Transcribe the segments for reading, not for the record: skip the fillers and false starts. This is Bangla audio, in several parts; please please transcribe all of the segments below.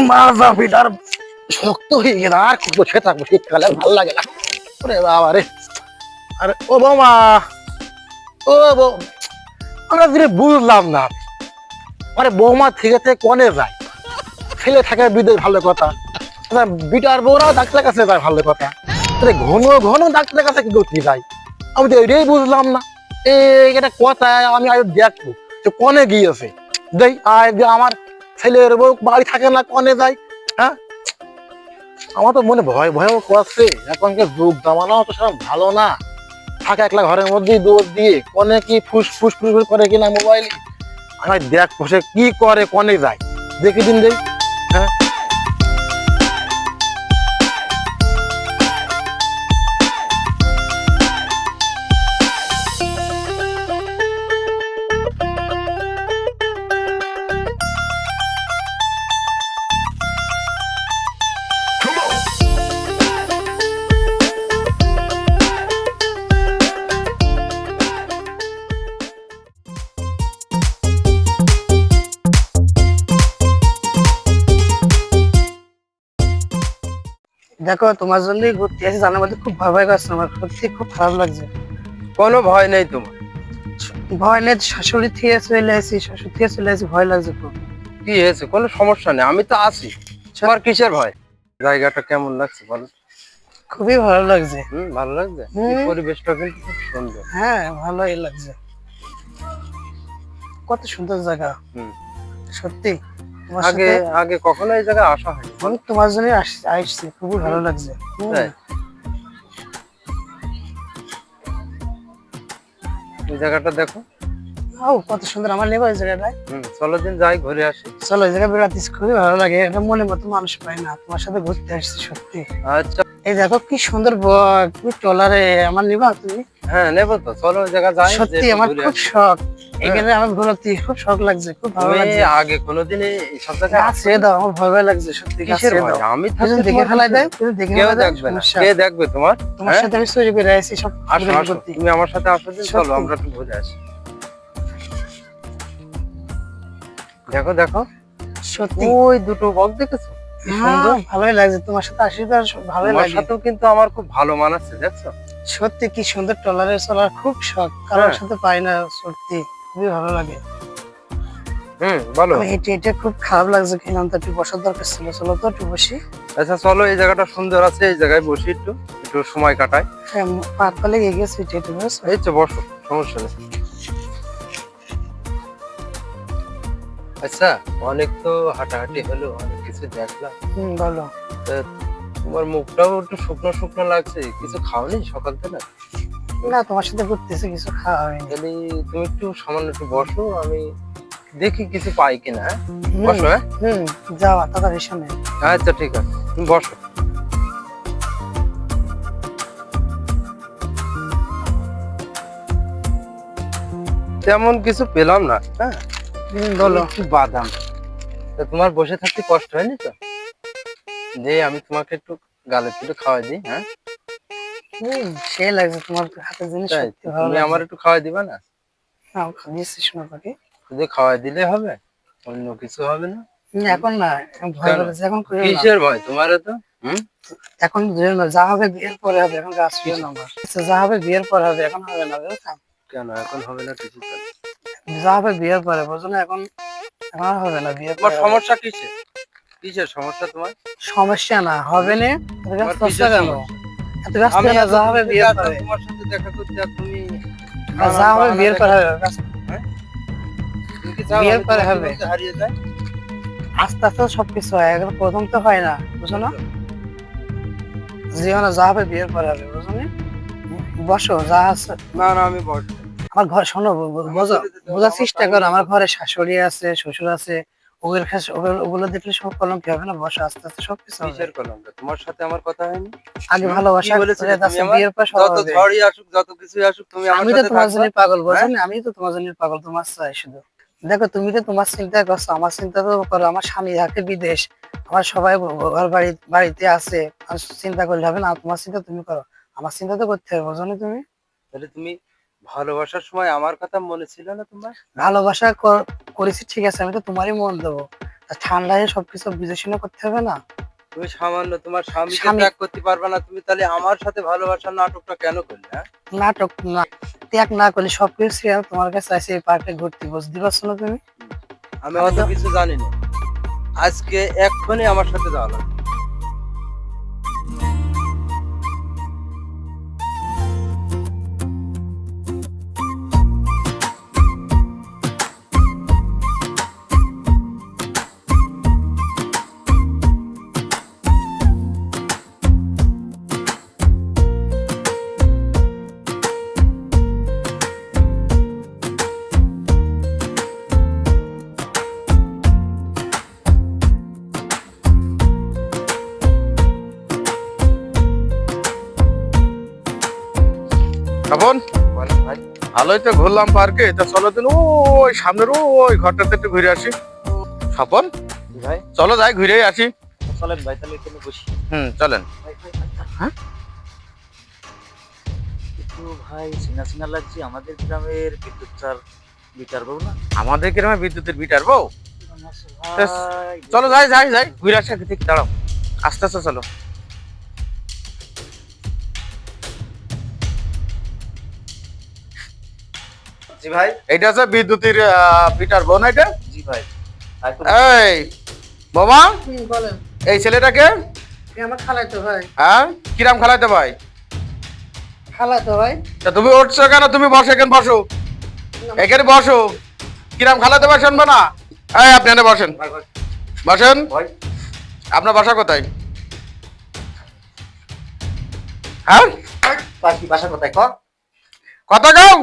মাজা পিঠার শক্ত হয়ে গেল, আর বসে থাকবো শীতকালে ভালো লাগে না। ওরে বাবা রে। আরে ও বৌমা, ও বৌ, আমরা ধীরে বুঝলাম না। আরে বৌমা থেকে কনে যায়, ছেলে থাকে বিদেশ ভালো কথা, বিটার বউরাও ডাক্তার কাছে যায় ভালো কথা, ঘন ঘন ডাক্তারের কাছে কি করতে যায়, আমি তো এটাই বুঝলাম না। এটা কথা আমি আজ দেখবো যে কনে গিয়েছে, দেখ আয় যে আমার ছেলের বউ বাড়ি থাকে না, কনে যায়। হ্যাঁ, আমার তো মনে ভয় ভয় করছে, এখনকার যুগ জামানাও তো সব ভালো না। থাকে একলা ঘরের মধ্যেই দৌড় দিয়ে কনে কি ফুস ফুস ফুস করে কিনা মোবাইল, আমি দেখ বসে কি করে, কনে যায় দেখি দিন দেই। হ্যাঁ, দেখো তোমার জন্যই ঘুরতে আসি, জানার মধ্যে খুব ভয় ভয় করছে, আমার সত্যি খুব খারাপ লাগছে। কোনো ভয় নেই তোমার। ভয় নেই, শাশুড়ি থেকে চলে আসি, শ্বশুর থেকে চলে আসি, ভয় লাগছে খুব। কি হয়েছে? কোনো সমস্যা নেই, আমি তো আছি। তোমার কিসের ভয়? জায়গাটা কেমন লাগছে বলো? খুবই ভালো লাগছে। ভালো লাগছে। পরিবেশটা কিন্তু খুব সুন্দর। হ্যাঁ, ভালোই লাগছে, কত সুন্দর জায়গা। সত্যি আগে আগে কখনো এই জায়গায় আসা হয়নি। আমি তোমার জন্য আসছি, খুবই ভালো লাগছে। এই জায়গাটা দেখো, কত সুন্দর, আমার নেবো এই জায়গাটায়। চলো দিন যাই, ঘুরে আসি। চলো, এই জায়গায় বেড়াতে খুবই ভালো লাগে, এটা মনের মতো মানুষ পাই না, তোমার সাথে ঘুরতে আসছি সত্যি। আচ্ছা, এই দেখো কি সুন্দর কি ট্রলারে, আমার নিবা তুমি? হ্যাঁ নেবো তো, চলো ওই জায়গা যাই। সত্যি আমার খুব শখ, এখানে আমার ঘোরাতে খুব শখ লাগছে, খুব ভালো লাগছে। আগে কোনোদিন এই সব জায়গায় কাছে দাও, আমার ভয় ভয় লাগছে সত্যি। কিসের ভয়? আমি তুমি দেখে ফেলাই দেয়, তুমি দেখে কেউ ফেলাই দেয়, দেখবে না। সমস্যা। কে দেখবে তোমার? তোমার সাথে আমি চুরি করে আসি সব। আসো আসো, তুমি আমার সাথে আসো দিন, চলো আমরা একটু ঘুরে আসি। দেখো দেখো, সত্যি ওই দুটো বক দেখেছো? কি সুন্দর, ভালোই লাগছে, তোমার সাথে আসি তো ভালোই তোমার লাগে। সাথেও কিন্তু আমার খুব ভালো মানাচ্ছে, দেখছো? সত্যি কি সুন্দর ট্রলারে চলার খুব শখ, কারোর সাথে পাই না, সত্যি খুবই ভালো লাগে। বলো। হেঁটে হেঁটে খুব খারাপ লাগছে, খেলাম তো, একটু বসার দরকার ছিল, চলো তো একটু বসি। আচ্ছা চলো, এই জায়গাটা সুন্দর আছে, এই জায়গায় বসি, একটু একটু সময় কাটাই। হ্যাঁ, পাক পালে গিয়ে গেছে, হেঁটে হেঁটে বসো। এই তো বসো, সমস্যা নেই। আচ্ছা, অনেক তো হাঁটাহাঁটি হলো, অনেক কিছু দেখলাম। বলো। তোমার মুখটাও একটু শুকনো শুকনো লাগছে, কিছু খাওনি সকাল থেকে? না, তোমার সাথে ঘুরতেছি, কিছু খাওয়া হয়নি। তাহলে তুমি একটু সামান্য একটু বসো, আমি দেখি কিছু পাই কিনা। হ্যাঁ বসো। হ্যাঁ যাওয়া তাড়াতাড়ি সামনে। আচ্ছা ঠিক আছে, তুমি বসো। তেমন কিছু পেলাম না। হ্যাঁ বলো। একটু বাদাম, তা তোমার বসে থাকতে কষ্ট হয়নি তো? যে আমি তোমাকে একটু গালে তুলে খাওয়াই দিই। হ্যাঁ সে লাগছে, তোমার হাতের জিনিস সত্যি ভালো তুমি লাগছে। আমার একটু খাওয়াই দিবা না? দিয়েছি, শোনো পাখি, শুধু খাওয়াই দিলে হবে, অন্য কিছু হবে না? এখন না, ভয় লাগছে, এখন করিও না। কিসের ভয় তোমার? তো এখন যা হবে বিয়ের পরে হবে, এখন গাছ করিও না আমার। যা হবে বিয়ের পরে হবে, এখন হবে না, বুঝছো? কেন এখন হবে না? কিছু যা হবে বিয়ের পরে, বুঝছো না? এখন এখন আর হবে না, বিয়ের তোমার পরে হবে। সমস্যা কিসের? কিসের সমস্যা তোমার? সমস্যা না, হবে না, এত ব্যস্ত তোমার কিসের কেন? সমস্যা? এত ব্যস্ত আমি না, যা হবে বিয়ের পরে। তোমার সাথে দেখা করতে, আর তুমি যা হবে বিয়ের পরে হবে, তুমি কি চাও বিয়ের আমি পরে তোমার হবে। জীবনকে হারিয়ে যাই? আস্তে আস্তে সবকিছু হয়, এখন প্রথম তো হয় না, বুঝো না? জীবনে যা হবে বিয়ের পরে হবে, বুঝো না? বসো, যা আছে। না না, আমি বসবো। আমার ঘর শোনো, বোঝার চেষ্টা করো, আমার ঘরে শাশুড়ি আছে, শ্বশুর আছে, ওগুলো দেখলে সব কলম কি হবে না? বসো, আস্তে আস্তে সবকিছু হবে। কিসের কলঙ্ক? তোমার সাথে আমার কথা হয়নি? আগে ভালোবাসা কি বলেছিলে করে তুমি তারপর আমার? বিয়ের পর সব যত হবে। ঝড়ই আসুক, যত কিছুই আসুক, তুমি আমার আমি তো সাথে তোমার জন্য থাকবা। পাগল, বুঝো না? আমি তো তোমার জন্য পাগল, তোমার চাই শুধু। দেখো, তুমি তো তোমার চিন্তা করছো, আমার চিন্তা তো করো। আমার স্বামী থাকে বিদেশ, আমার সবাই ঘর বাড়িতে আছে, আর চিন্তা করলে হবে না? তোমার চিন্তা তুমি করো, আমার চিন্তা তো করতে হবে, বুঝো না তুমি? তাহলে তুমি ভালোবাসার সময় আমার কথা মনে ছিল না তোমার? ভালোবাসা করেছি ঠিক আছে, আমি তো তোমারই মন দেবো, ঠান্ডায় সবকিছু বুঝে শুনে করতে হবে না। তুমি সামান্য তোমার স্বামীকে স্বামী- ত্যাগ করতে পারবে না, তুমি তাহলে আমার সাথে ভালোবাসার নাটকটা কেন করলে? হ্যাঁ? নাটক না, ত্যাগ না করলে সবকিছু ছেড়ে আমি তোমার কাছে আসি এই পার্কে ঘুরতে, বুঝতে পারছো না তুমি? আমি অত কিছু জানি না, আজকে এক্ষুনি আমার সাথে যাওয়া লাগবে। তখন বলেন ভাই। ভালোই তো ঘুরলাম পার্কে, তা চলো দিন ওই সামনের ওই ঘরটাতে একটু ঘুরে আসি। স্বপন জি ভাই, চলো যাই ঘুরে আসি। চলেন ভাই, তাহলে এখানে বসি। চলেন। হ্যাঁ? একটু ভাই চিনা চিনা লাগছে, আমাদের গ্রামের বিদ্যুৎ চার মিটার বউ না? আমাদের গ্রামে বিদ্যুতের মিটার বউ? ভাই, চলো যাই যাই যাই ঘুরে আসি। আগে থেকে দাঁড়াও, আস্তে আস্তে চলো। জি ভাই। এইটা আছে বিদ্যুতের মিটার বউ না এটা? জি ভাই। এই বোমা, বলেন। এই ছেলেটাকে আমার খালাইতো ভাই। কিরাম খেলাইতে ভাই? খালাইতো ভাই। তা তুমি উঠছো কেন? তুমি বসো, এখানে বসো, এখানে বসো। কিরাম খেলাতে ভাই শুনবো না? এই আপনি এখানে বসেন, বসেন। ভাই আপনার বাসা কোথায়? হ্যাঁ, পাখি বাসা কোথায় ক? কথা কও।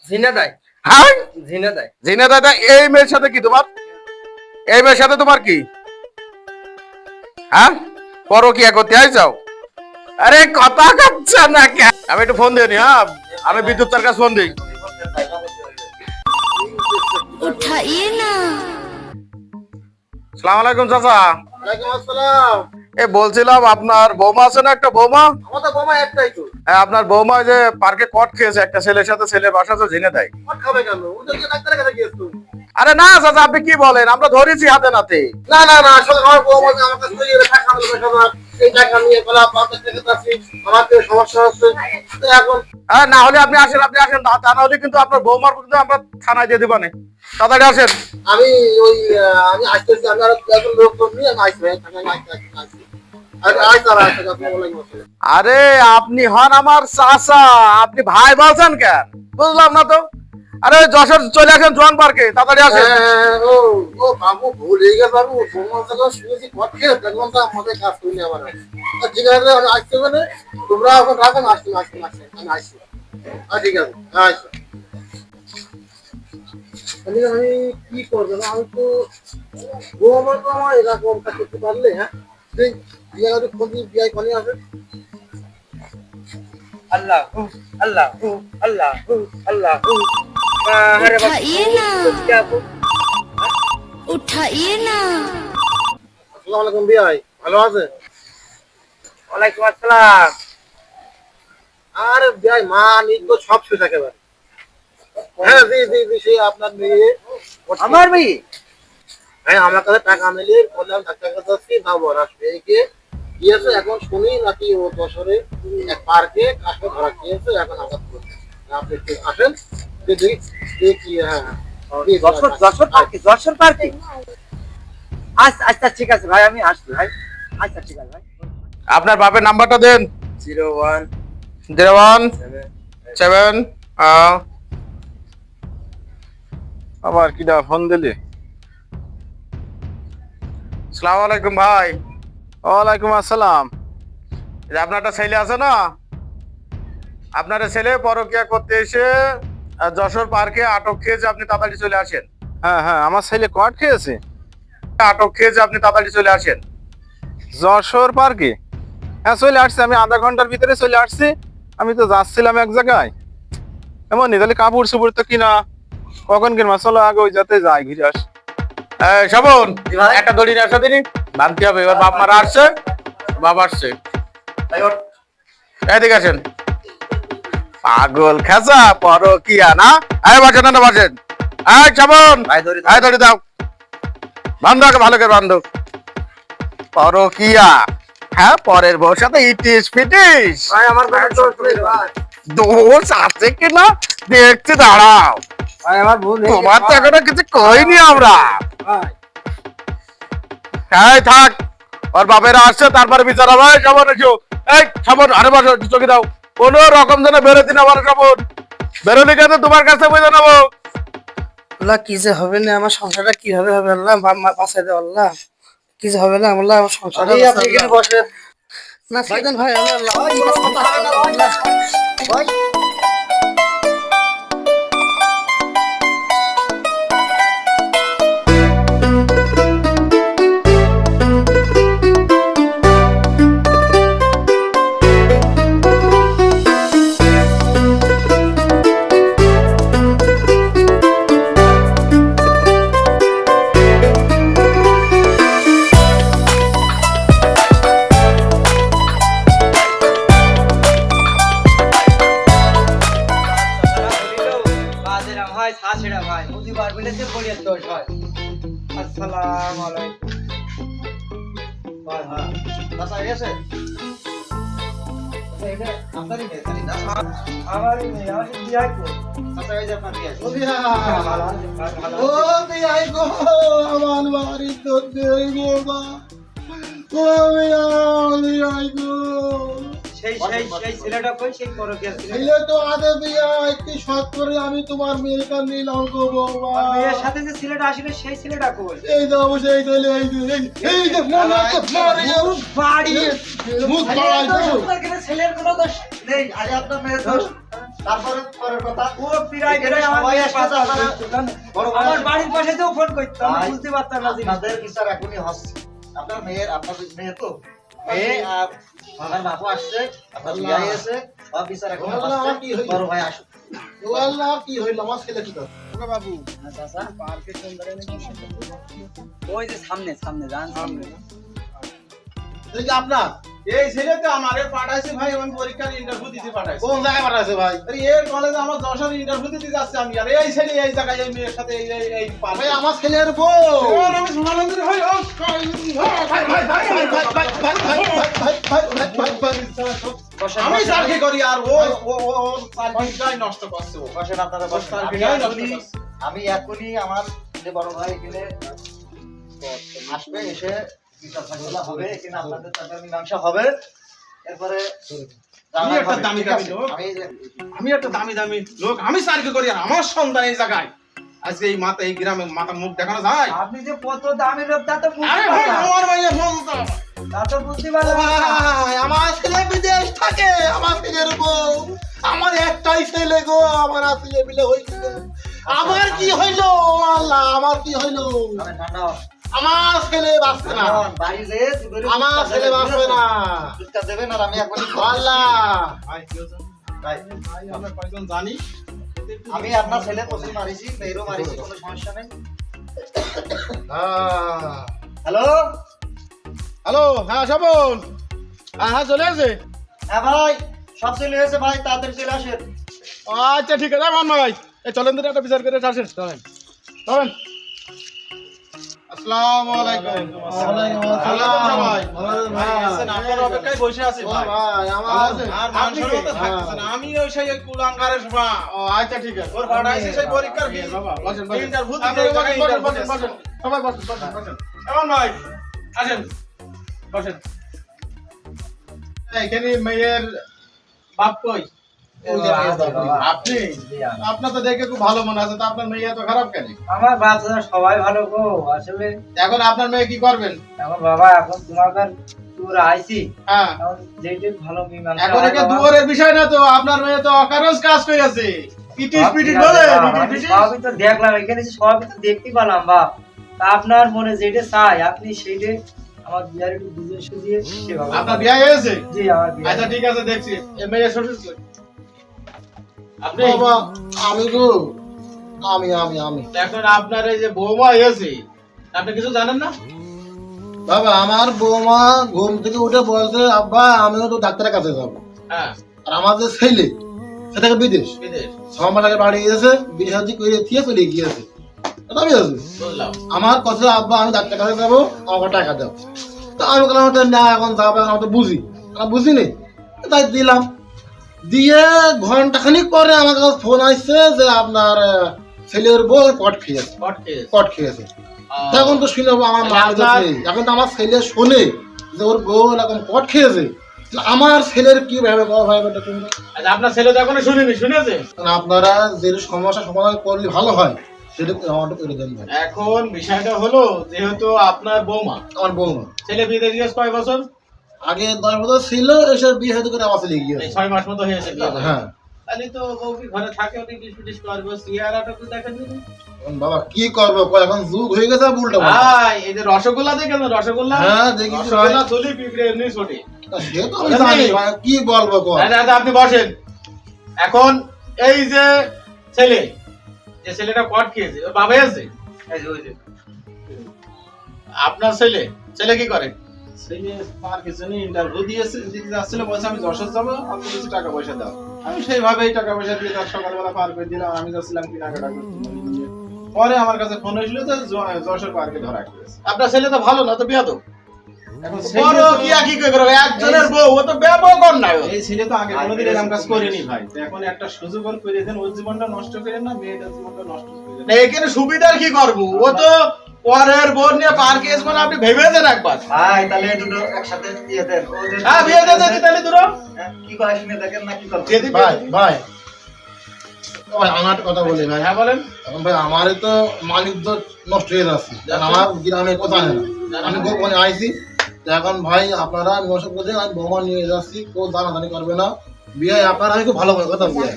ঝিনা দেয়, হ্যাঁ, ঝিনা দেয়। জিনা দাদা, এই মেয়ের সাথে কি তোমার? এই মেয়ের সাথে তোমার কি? হ্যাঁ, পরকিয়া করতে আইছাও? আরে কথা কাটছে না কেন? আমি একটু ফোন দিই। হ্যাঁ, আমি বিদ্যুৎ তার কাছে ফোন দিই। उठाइए ना। সালাম আলাইকুম চাচা। ওয়ালাইকুম আসসালাম। এ বলছিলাম আপনার বৌমা আছে না, একটা বৌমা? আমাদের বোমা একটাই তো। হ্যাঁ, আপনার বৌমা যে পার্কে কট খেয়েছে একটা ছেলের সাথে, ছেলের বাসা তো জেনে দেয়। আর খাবে কেন? ওদেরকে ডাক্তারের কাছে গিয়েছ তুমি? আরে না চাচা, আপনি কি বলেন? আমরা ধরেছি হাতে নাতে। না না না, আসলে আমার বৌমা যে আমার কাছে চলে গেলে টাকা আনলো সবার। এই টাকা নিয়ে বলে আপনার থেকে যাচ্ছি, আমার তো সমস্যা হচ্ছে। তো এখন হ্যাঁ, না হলে আপনি আসেন, আপনি আসেন। তা না হলে কিন্তু আপনার বৌমার কিন্তু আমরা থানায় দিয়ে দিবানে। তাড়াতাড়ি আসেন। আমি ওই আমি আসতেছি, আমি আর একজন লোক নিয়ে আমি আসছি ভাই, আমি আসছি। আর তারা আসছে, আসসালামু আলাইকুম। আরে আপনি হন আমার চাচা, আপনি ভাই বলছেন কেন? বুঝলাম না তো। আরে যশোর চলে আসেন জোয়ান পার্কে, তাড়াতাড়ি আসেন। ও ও বাবু, ভুল হয়ে গেছে বাবু, তোমার থেকে শুনেছি কথা দেখলাম তো আমাদের কাজ করিনি আমার। ঠিক আছে, আমি আসতে মানে তোমরা এখন রাখেন, আসছি আমি আসছি। ঠিক আছে, আসছি। আমি কি করবো না, আমি তো বৌমা তো আমার এরকমটা করতে পারলে। হ্যাঁ, বিয়ে খোঁজ বিয়ে কনে আছে। আল্লাহ আল্লাহ আল্লাহ আল্লাহ। उठाइए ना। उठाइए ना। আসসালামু আলাইকুম বিয়াই, ভালো আছে? ওয়ালাইকুম আসসালাম। আরে বিয়াই, মা নিজ তো সব শেষ একেবারে। হ্যাঁ জি জি জি, সেই আপনার মেয়ে। আমার মেয়ে? হ্যাঁ, আমার কাছে টাকা মিলে বললাম ডাক্তার কাছে যাচ্ছি, না বরাস মেয়েকে গিয়েছে। এখন শুনি নাকি ও বছরে এক পার্কে কাকে ধরা খেয়েছে, এখন আঘাত করছে। আপনি একটু আসেন, দেখি। হ্যাঁ যশোর পার্কে? আচ্ছা আচ্ছা, ঠিক আছে ভাই, আমি আসছি ভাই। আচ্ছা ঠিক আছে ভাই। আপনার বাপের নাম্বারটা দেন। 01 017 আবার কিডা ফোন দিলি? আসসালামু আলাইকুম ভাই। ওয়ালাইকুম আসসালাম। এই যে আপনার একটা ছেলে আছে না, আপনার এই ছেলে পরকিয়া করতে এসে যশোর পার্কে আটক খেয়েছে, আপনি তাড়াতাড়ি চলে আসেন। হ্যাঁ হ্যাঁ, আমার ছেলে কট খেয়েছে। আটক খেয়েছে, আপনি তাড়াতাড়ি চলে আসেন। যশোর পার্কে? হ্যাঁ চলে আসছি, আমি আধা ঘন্টার ভিতরে চলে আসছি। আমি তো যাচ্ছিলাম এক জায়গায়। এমন তাহলে কাপড় চুপড় তো কিনা কখন কিনবা, চলো আগে ওই যাতে যাই ঘুরে আস। শোভন, একটা দড়ি নিয়ে আসা দিনি, বাঁধতে হবে। এবার বাপ মারা আসছে, বাবা আসছে। এদিকে আসেন। পাগল খেসা পরকিয়া না? বসেন না, বসেন। শোভন, ভাই ধরি দড়ি দাও। বান্ধব ভালো করে বান্ধব পরকিয়া, হ্যাঁ পরের বউর সাথে ইটিস ফিটিস। ভাই আমার কোনো দোষ নেই ভাই। দোষ আছে কিনা দেখছি, দাঁড়াও। ভাই আমার ভুল হয়ে তোমার তো গেছে এখনো কিছু কইনি আমরা। ভাই। হ্যাঁ থাক, ওর বাপেরা আসছে তারপরে বিচার হবে। সবন এসো, এই সবন আরে বসো, চোখে দাও। কোন রকম যেন বেরোতে না পারে সবন। বেরোলে কিন্তু তোমার কাছে বুঝে নেবো। আল্লাহ কি যে হবে না, আমার সংসারটা কিভাবে হবে আল্লাহ, বাঁচাই দে আল্লাহ, কি যে হবে না আল্লাহ, আমার সংসারটা আরে আপনি এখানে বসেন। না সাইদান ভাই, আল্লাহ ভাই ও বিয়াই গো, আমার বাড়ি তো দেই গো মা। ও বিয়াই গো, সেই ছেলেটা কই, সেই পরকিয়া ছেলে। ছেলে তো আদে বিয়াই, কি সৎ করে আমি তোমার মেয়েটা নিলাম গো বৌমা। মেয়ের সাথে যে ছেলেটা আসিল সেই ছেলেটা কই? এই যে অবশ্যই এই ছেলে, এই যে মনে হচ্ছে মারে বাড়ি মুখ বাড়াই গো। ছেলের কোনো দোষ নেই। আরে আপনার মেয়ের দোষ, তারপরে পরের কথা। ও পিরাই গেলে আমার সবাই মেয়ের আসছে পাশে আপনারা। বড় ভাই আমার বাড়ির পাশে তো ফোন করতো, আমি ভাই, বুঝতে পারতাম না জিনিস। আপনাদের বিচার এখনই হচ্ছে। আপনার মেয়ে তো মেয়ে আর আমার বাপু আসছে, আপনার বিয়ে হয়েছে, সব বিচার এখনই হচ্ছে। বড় ভাই আসুন। আল্লাহ কি হইল, আমার ছেলে কি করে? বাবু ওই যে সামনে সামনে যান, সামনে। এই যে আপনার এই ছেলে তো আমারে পাঠাইছে ভাই, আমি পরীক্ষার ইন্টারভিউ দিতে পাঠাইছি। কোন জায়গায় পাঠাইছে ভাই? আরে এই কলেজে আমার 10 ইন্টারভিউ দিতে যাচ্ছে আমি, আর এই ছেলে এই জায়গায় এই মেয়ের সাথে এই এই এই ভাই আমার ছেলের বউ। ওর আমি সোনানন্দের হই। ও ভাই ভাই ভাই আমি চাকরি করি আর ও ও ও চাকরিটাই নষ্ট করছে। ও বসেন আপনারা বসেন। আমি এখনই আমার যে বড় ভাই এখানে আসবে, এসে বিচার ফাইসলা হবে, এখানে আপনাদের সাথে মীমাংসা হবে। এরপরে আমি একটা দামি দামি লোক, আমি একটা দামি দামি লোক, আমি চাকরি করি আর আমার সন্তান এই জায়গায় আজকে এই মাথা এই গ্রামে মাথা মুখ দেখানো যায়? আপনি যে কত দামি লোক তা তো আরে বুঝতে ভাই পারলাম, আমার ভাইয়া বলতো তা তো বুঝতে পারলাম। ভাই আমার ছেলে বিদেশ থাকে, আমার ছেলের বউ, আমার একটাই ছেলে গো, আমার আর ছেলে মিলে হইছিল। আমার কি হইলো আল্লাহ, আমার কি হইলো? আমার ছেলে বাঁচবে না, আমার ছেলে বাঁচবে না। দেবেন আর আমি এখন আল্লাহ ভাই কি হচ্ছে? ভাই আমরা কয়জন জানি আমি আপনার ছেলে প্রচুর মারিছি, মেয়েরও মারিছি, কোনো সমস্যা নেই। হ্যালো হ্যালো, হ্যাঁ শোভন, হ্যাঁ চলে আসে। হ্যাঁ ভাই, সব চলে এসেছে ভাই, তাড়াতাড়ি চলে আসেন। আচ্ছা ঠিক আছে মান ভাই, এই চলেন তো একটা বিচার করে আসেন, চলেন চলেন। আসসালামু আলাইকুম। ওয়ালাইকুম ভালো আসসালাম। আছেন ভাই? ভালো আছেন ভাই? আছেন, আপনার অপেক্ষায় বসে আছি ভাই। ভাই আমার আর মানুষের মতো থাকতেছে না, আমি ওই সেই কুলাঙ্গারের শোভা। আচ্ছা ঠিক আছে। ওর পাঠাইছে সেই পরীক্ষার কি বসেন, বসেন। ইন্টারভিউ আপনি দিতে বসেন, বসেন, বসেন, বসেন বসেন। সবাই বসেন, বসেন, বসেন। এমন ভাই আসেন, বসেন। এখানে মেয়ের বাপ কই? আপনি? আপনার তো দেখে খুব ভালো মনে আছে, তো আপনার মেয়ে এত খারাপ কেন? আমার বাচ্চারা সবাই ভালো গো, আসলে এখন আপনার মেয়ে কি করবেন? আমার বাবা এখন তোমাদের ট্যুর আইছি, হ্যাঁ, এখন যেটা ভালো মীমাংসা এখন হয় এটা বাবা। দুয়ারের বিষয় না তো, আপনার মেয়ে তো অকারণ কাজ করেছে। পিটিস পিটিস বলে পিটিস পিটিস। সবই তো দেখলাম, এখানে এসে সবই তো দেখতে পেলাম বাপ। তা আপনার মনে যেটা চাই আপনি সেইটা আমার বিয়ার একটু বুঝে সুঝিয়ে সেভাবে। আপনার বিয়ে হয়েছে? জি আমার বিয়ে। আচ্ছা ঠিক আছে, দেখছি এই মেয়ের শ্বশুর কই? আপনি? বাবা আমি গো, আমি আমি আমি এখন আপনার এই যে বৌমা হয়েছে, আপনি কিছু জানেন না? বাবা আমার বৌমা ঘুম থেকে উঠে বলছে, আব্বা আমিও তো ডাক্তারের কাছে যাবো। হ্যাঁ, আর আমার যে ছেলে সেটাকে বিদেশ বিদেশ। 6 মাস আগে বাড়ি গিয়েছে, বিয়ে হাজি করে দিয়ে চলে গিয়েছে। এটা আমি আছি। আমার কথা আব্বা আমি ডাক্তার কাছে যাবো, আমাকে টাকা দাও। তা আমি বললাম তো না এখন যাবো, আমি তো বুঝি, আমি বুঝিনি, তাই দিলাম। দিয়ে ঘন্টাখানিক পরে আমার কাছে ফোন আসছে যে আপনার ছেলের বউ কট খেয়েছে, কট খেয়েছে। তখন তো শুনে আমার মা নেই, এখন তো আমার ছেলে শোনে যে ওর বউ এরকম কট খেয়েছে, আমার ছেলের কি ভাবে আপনার ছেলে তো এখনো শুনিনি, শুনেছে? আপনারা যে সমস্যা সমাধান করলে ভালো হয় সেটা আমাকে করে দেন ভাই। এখন বিষয়টা হলো, যেহেতু আপনার বৌমা, আমার বৌমা ছেলে বিয়ে দিয়ে গেছে কয় বছর? আগে 10 বছর ছিল, এসে বিয়ে হতে করে আমার ছেলে গিয়ে 6 মাস মতো হয়েছে বিয়ে করে। হ্যাঁ। তাহলে তো বউ কি ঘরে থাকে, ওটি ডিসপিটিস করবে, চেহারাটা তো দেখেন দিন। এখন বাবা কি করবো, এখন যুগ হয়ে গেছে উল্টা ভাই এই যে রসগোল্লা দেখেন, রসগোল্লা, হ্যাঁ দেখি রসগোল্লা থলি পিঁপড়ে এমনি ছোটে। সে তো আমি জানি ভাই, কি বলবো কো। আচ্ছা আপনি বসেন। এখন এই যে ছেলে, যে ছেলেটা কট খেয়েছে, ওর বাবা আছে? আপনার ছেলে, ছেলে কি করে? ছেলে পার্কের জন্য ইন্টারভিউ দিয়েছে, দিতে যাচ্ছিল, বলছে আমি যশোর যাবো, আপনি কিছু টাকা পয়সা দাও। আমি সেইভাবেই টাকা পয়সা দিয়ে তার সকালবেলা পার করে দিলাম। আমি যাচ্ছিলাম কেনাকাটা করতে। পরে আমার কাছে ফোন হয়েছিল যে যশোর পার্কে ধরা গিয়েছে। আপনার ছেলে তো ভালো না, তো বিয়াদব। এখন বড় কি কি করে একজনের বউ, ও তো ব্যবহার না। এই ছেলে তো আগে কোনোদিন এরকম কাজ করেনি ভাই। তো এখন একটা সুযোগ ওর করে দেন, ওর জীবনটা নষ্ট করেন না, মেয়েটার জীবনটা নষ্ট করে দেন। না, এখানে সুবিধার কি করবো? ও তো পরের বোন নিয়ে পার্কে এসে, মানে আপনি ভেবে দেন একবার। ভাই তাহলে দুটো একসাথে দিয়ে দেন। ও যে হ্যাঁ বিয়ে দিয়ে দিন তাহলে দুটো। কি করে শুনে দেখেন না কি করবে। দিয়ে দিন। ভাই ভাই ভাই আমার একটা কথা বলি ভাই। হ্যাঁ বলেন। এখন ভাই আমারই তো মালিক তো নষ্ট হয়ে যাচ্ছে, কারণ আমার গ্রামে কোথা জানে না, আমি গোপনে আইছি। তো এখন ভাই আপনারা আমি ওসব বলছি, আমি বৌমা নিয়ে যাচ্ছি, কেউ জানাজানি করবে না। বিয়ে আপনারা আমি খুব ভালো করে কথা বিয়ে,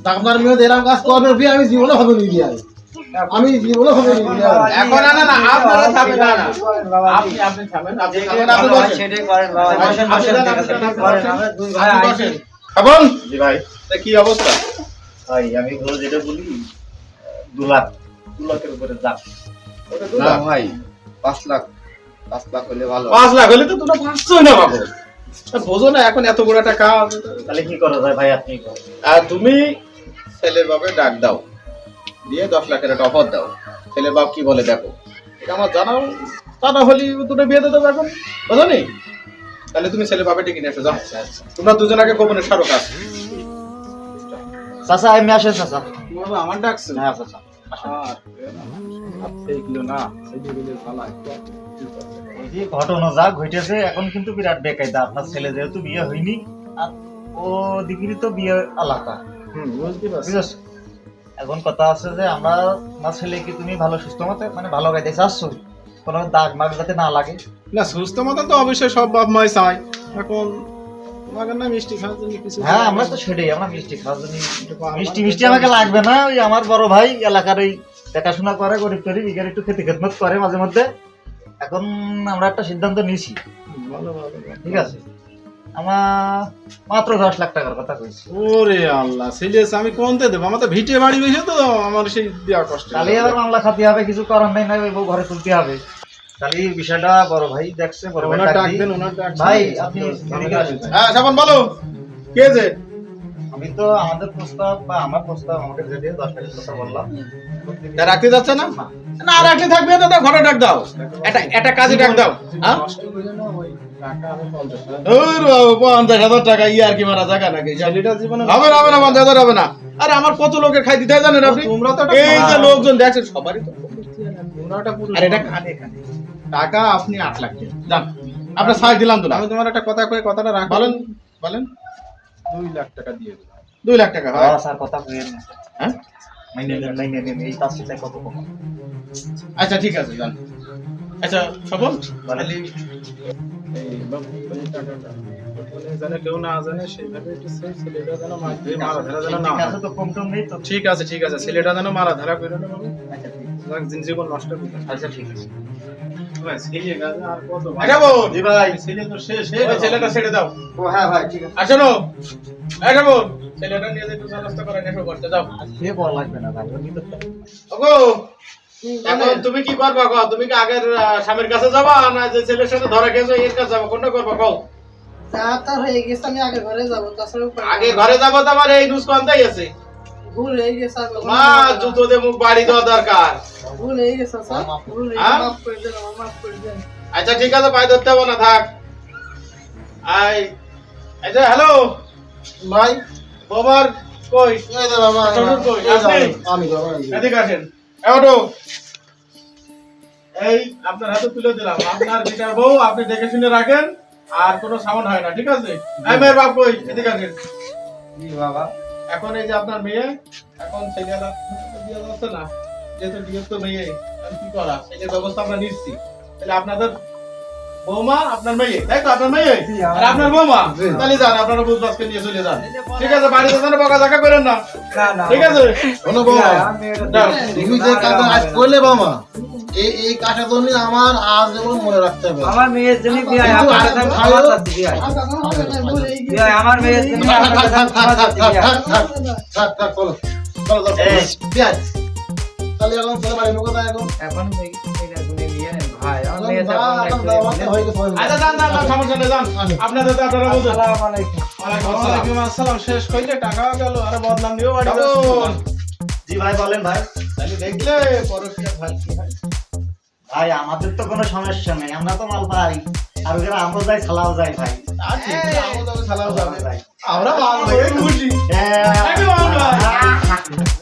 তা আপনার মেয়ে এরকম কাজ করবে, বিয়ে আমি জীবনে হবে নি, বিয়ে আমি জীবনে হবে নি বিয়ে। এখন না না আপনারা থামেন, না না আপনি আপনি থামেন, আপনি থামেন, আপনি বসেন। সেটাই করেন বাবা, বসেন বসেন ঠিক আছে, ঠিক করেন। আমরা দুই ভাই আপনি আইছি। বসেন। এখন জি ভাই, তা কি অবস্থা? ভাই আমি ধরো যেটা বলি 2 লাখ, 2 লাখের উপরে দাম। ওটা তো না ভাই 5 লাখ হলে ভালো। 5 লাখ হলে তো তোমরা 500 না পাবো। বোঝো না এখন এত বড় একটা কাজ। তাহলে কি করা যায় ভাই, আপনি করেন। আর তুমি ছেলের বাপে ডাক দাও, দিয়ে 10 লাখের একটা অফার দাও। ছেলের বাপ কি বলে দেখো, এটা আমার জানাও, তা না হলে দুটো বিয়ে দিয়ে দেবো এখন, বুঝো নি? তাহলে তুমি ছেলের বাপে ডেকে নিয়ে এসো, যাও। তোমরা দুজন আগে গোপনে সারো কাজ। চাচা আমি আসেন চাচা। বাবা আমার ডাকছে। হ্যাঁ চাচা। আর সেইগুলো না, সেইগুলো ভালো। এই যে ঘটনা যা ঘটেছে এখন কিন্তু বিরাট বেকায়দা। আপনার ছেলে যেহেতু বিয়ে হয়নি, আর ও দিদিরই তো বিয়ে আলাদা, বুঝতে পারছি। বুঝেছ? এখন কথা আছে যে আমরা আমার ছেলে কি তুমি ভালো সুস্থ মতে মানে ভালো গাইতে চাচ্ছ, কোনো দাগ মাগ যাতে না লাগে। না সুস্থ মতো তো অবশ্যই সব বাপ মাই চায়। এখন তোমাকে না মিষ্টি খাওয়ার জন্য কিছু। হ্যাঁ আমরা তো সেটাই, আমরা মিষ্টি খাওয়ার জন্য, মিষ্টি মিষ্টি আমাকে লাগবে না। ওই আমার বড় ভাই এলাকার ওই দেখাশোনা করে, গরিব টরিব ইগার একটু খেতে খেদমত করে মাঝে মধ্যে। এখন আমরা একটা সিদ্ধান্ত নিয়েছি, ভালো ভালো। ঠিক আছে? আমার মাত্র 10 লাখ টাকার কথা কইছি। ওরে আল্লাহ, সিরিয়াস আমি কোনতে দেবো? আমার তো ভিটে বাড়ি বেশি, তো আমার সেই দেওয়া কষ্ট। তাহলে আবার মামলা খাতে হবে, কিছু করার নেই, না ওই বউ ঘরে তুলতে হবে। তাহলে এই বিষয়টা বড় ভাই দেখছে, বড় ভাই ওনার ডাক ডাক দিই। দেন, ওনার ডাক ভাই দেন। আপনি এদিকে আসুন। হ্যাঁ সাবন বলো, কে যে? আমি তো আমাদের প্রস্তাব বা আমার প্রস্তাব আমাকে যে দিয়ে 10 লাখের কথা বললাম, তা রাখতে যাচ্ছে না? না রাখলে থাকবে না, দাও ঘরে ডাক দাও, একটা কাজে ডাক দাও। হ্যাঁ কষ্ট করে না ওই টাকা আমি 50,000 ওর বাবা 50,000 টাকা ইয়ার কি মারা জায়গা নাকি? ছেলেটা জীবনে হবে না, হবে না, 50,000 হবে না। আরে আমার কত লোকের খাই দিতে হয় জানেন আপনি? তোমরা তো একটা এই যে লোকজন দেখছেন সবারই তো। তোমরা একটা পুরুষ আর এটা মানুষ। কানে কানে টাকা আপনি 8 লাখ দেন, যান আপনার সাইজ দিলাম তো না। আমি তোমার একটা কথা কয়ে কথাটা রাখ। বলেন বলেন। 2 লাখ টাকা দিয়ে দেবো। 2 লাখ টাকা হয়? স্যার কথা কইেন না। হ্যাঁ মাইনে নেন এই কাজ চাই কত কম। আচ্ছা ঠিক আছে, যান। আচ্ছা সফল তাহলে এই বাবু, এই টাকাটা বলে জানে কেউ না জানে, সেইভাবে একটু সেই ছেলেটা যেন মার ধরে মারা ধরা যেন না ঠিক আছে হয়। তো কম টম নেই তো। ঠিক আছে ঠিক আছে, ছেলেটা যেন মারা ধরা করে না বাবু। আচ্ছা ঠিক আছে। যাক, জীবন নষ্ট করে না। আচ্ছা ঠিক আছে। ভাই, ছেলে গাছে আর কত ভাই? আচ্ছা বোন, জি ভাই, ছেলে তো শেষ। ওই ছেলেটা ছেড়ে দাও। ও হ্যাঁ ভাই ঠিক আছে। আসো না, আচ্ছা বোন, ছেলেটা নিয়ে যেতে ব্যবস্থা করে নেশো করতে যাও। সে বলা লাগবে না ভাই, উনি তো ওগো, এখন তুমি কি করবা কও? তুমি কি আগের স্বামীর কাছে যাবা, না যে ছেলের সাথে ধরা খেয়েছো এর কাছে যাবা? কোনটা করবা কও? যা তার হয়ে গেছে, আমি আগে ঘরে যাবো, তাছাড়া উপায় নেই। আগে ঘরে যাবো তো আমার এই নুস কন্দাই আছে। ভুল হয়ে গেছে স্যার, মা জুতো দিয়ে মুখ বাড়ি দেওয়া দরকার। ভুল হয়ে গেছে স্যার, ভুল হয়ে হ্যাঁ? গেছে, মাফ করে দেন, আমার মাফ করে দেন। আচ্ছা ঠিক আছে, পায়ে ধরতে হবে না, থাক। আই আচ্ছা হ্যালো ভাই বাবার কই? এই যে বাবা শ্বশুর কই? এই যে আপনি? আমি বাবা এই যে। এদিকে আসেন। এই ওঠো। এই আপনার হাতে তুলে দিলাম, আপনার যেটার বউ আপনি দেখে শুনে রাখেন, আর কোনো সাউন্ড হয় না, ঠিক আছে? এই মেয়ের বাপ কই? এদিকে আসেন। বাবা এখন এই যে আপনার মেয়ে, এখন ছেলেরা বিয়ে যাচ্ছে না, যেহেতু বিয়ে তো মেয়ে, এখন কি করা, সেই যে ব্যবস্থা আমরা নিচ্ছি। তাহলে আপনাদের বৌমা আপনার মেয়ে, তাই তো? আপনার মেয়ে আর আপনার বৌমা, তাহলে যান আপনারা বুঝবাসকে নিয়ে চলে যান, ঠিক আছে? বাড়িতে যান, বকা ঝাঁকা করেন না, ঠিক আছে? শোনো বাবা, যাও। তুমি যে কাজটা আজ করলে বাবা, এই কাজটা জন্য আমার আজ যেমন মনে রাখতে হবে। আমার মেয়ের জন্য বিয়ে হয়, কিন্তু আপনার আর কাছে খাও। ক্ষমা চাচ্ছি, বিয়ে হয়। আর কাকা হবে না, ভুল হয়ে গেছে। বিয়ে হয়, আমার মেয়ের জন্য থাক, আপনার থাক, কাছে থাক, ক্ষমা থাক, চাচ্ছি, থাক, বিয়ে হয়। থাক, থাক, থাক, চলো, চলো, চলো, এই। পেঁয়াজ। তাহলে এখন চলে বাড়ি মুখে দাও এখন। এখন বিয়ে নেন ভাই, আমার মেয়ে ভাই, এখন দাও, আমাকে হয়ে গেছে, হয়ে গেছে। আচ্ছা যান যান যান, সমস্যা নেই, যান। আপনাদের তো আপনারা বুঝেন। আসসালামু আলাইকুম। ওয়ালাইকুম আসসালাম। শেষ কইলে টাকাও গেল, আরে বদনাম নিয়েও বাড়ি গেল। জি ভাই বলেন ভাই। তাহলে দেখলে পরকিয়া ভাই কি হয়। ভাই আমাদের তো কোনো সমস্যা নেই, আমরা তো মাল পাই, আর ওখানে আমরা যাই ছালাও যাই ভাই। আর ঠিক আছে, আমাদের সালাম যাবে। ভাই আমরা ভালো খুশি। হ্যাঁ। Thank you, ভাই।